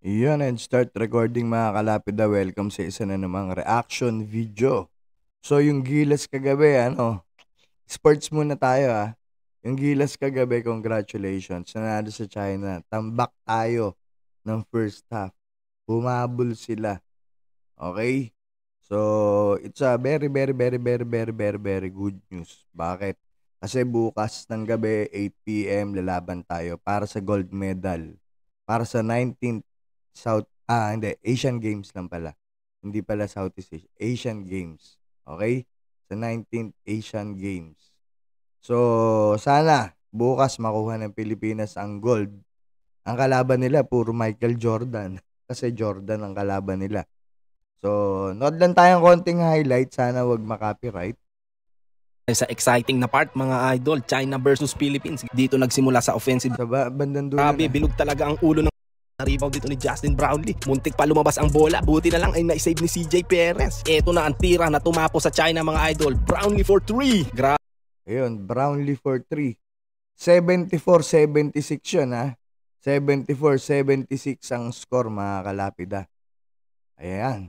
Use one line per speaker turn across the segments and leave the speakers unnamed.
Iyon and start recording mga kalapida. Welcome sa isa na namang reaction video. So yung Gilas kagabi, sports muna tayo Yung Gilas kagabi, congratulations. Nanalo sa China. Tambak tayo ng first half. Bumabol sila. Okay? So it's a very, very, very, very, very, very, very good news. Bakit? Kasi bukas ng gabi, 8 p.m. lalaban tayo para sa gold medal. Para sa 19th hindi, Asian Games lang pala. Hindi pala Southeast Asia. Asian Games. Okay? Sa 19th Asian Games. So, sana bukas makuha ng Pilipinas ang gold. Ang kalaban nila, puro Michael Jordan. Kasi Jordan ang kalaban nila. So, nood lang tayong konting highlight. Sana wag makopyright.
Sa exciting na part mga idol, China versus Philippines. Dito nagsimula sa offensive.
Sa bandang dulo
Grabe, bilog talaga ang ulo ng rebound dito ni Justin Brownlee. Muntik pa lumabas ang bola. Buti na lang ay na-save ni CJ Perez. Ito na ang tira na tumapo sa China mga idol. Brownlee for 3. Grabe.
Ayun, Brownlee for 3. 74-76 yun 74-76 ang score mga kalapida. Ayan.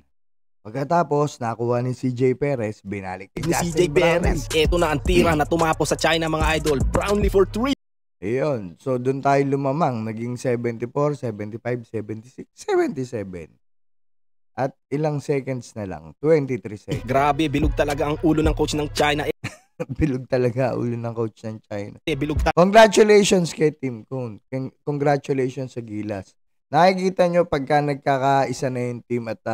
Pagkatapos, nakuha ni CJ Perez, binalik ni
CJ Perez. Ito na ang tira na tumapo sa China mga idol. Brownlee for 3.
Ayun. So, doon tayo lumamang. Naging 74, 75, 76, 77. At ilang seconds na lang. 23 seconds.
Grabe, bilog talaga ang ulo ng coach ng China.
Bilog talaga ulo ng coach ng China.
Bilog
Congratulations kay Team Kun. Congratulations sa Gilas. Nakikita nyo pagka nagkakaisa na yung team at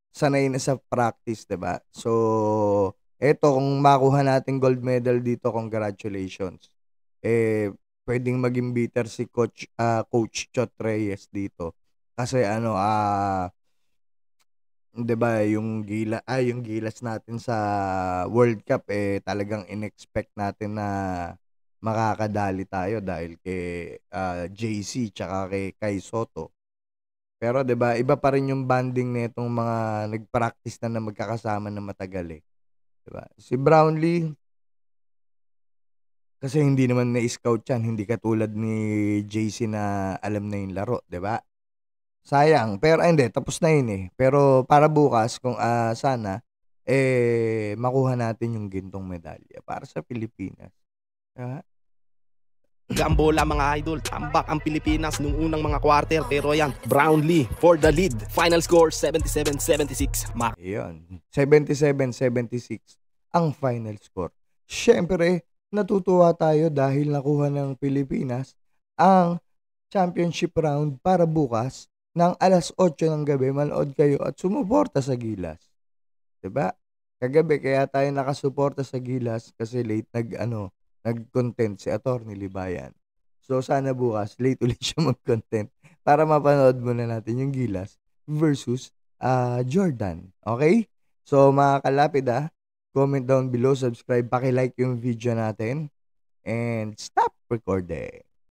sanay na sa practice, diba? So, eto, kung makuha natin gold medal dito, congratulations. Pwedeng maging bitter si Coach Chot Reyes dito. Kasi diba, yung Gilas natin sa World Cup, talagang in-expect natin na makakadali tayo dahil kay JC tsaka kay Kai Soto. Pero 'di ba, iba pa rin yung banding nitong mga nag-practice na magkakasama na matagal 'Di ba? Si Brownlee kasi hindi naman na-scout yan, hindi katulad ni JC na alam na yung laro, 'di ba? Sayang, pero hindi tapos na yun Pero para bukas kung sana makuha natin yung gintong medalya para sa Pilipinas. Diba?
ang bola mga idol. Tambak ang Pilipinas nung unang mga quarter. Pero yan, Brownlee for the lead. Final score 77-76.
Ayun, 77-76 ang final score. Siyempre, natutuwa tayo dahil nakuha ng Pilipinas ang championship round para bukas ng alas 8 ng gabi. Manood kayo at sumuporta sa Gilas. Diba? Kagabi kaya tayo nakasuporta sa Gilas kasi late nag-content si Atty. Libayan. So, sana bukas, late ulit siya mag-content para mapanood muna natin yung Gilas versus Jordan. Okay? So, mga kalapid comment down below, subscribe, paki-like yung video natin, and stop recording.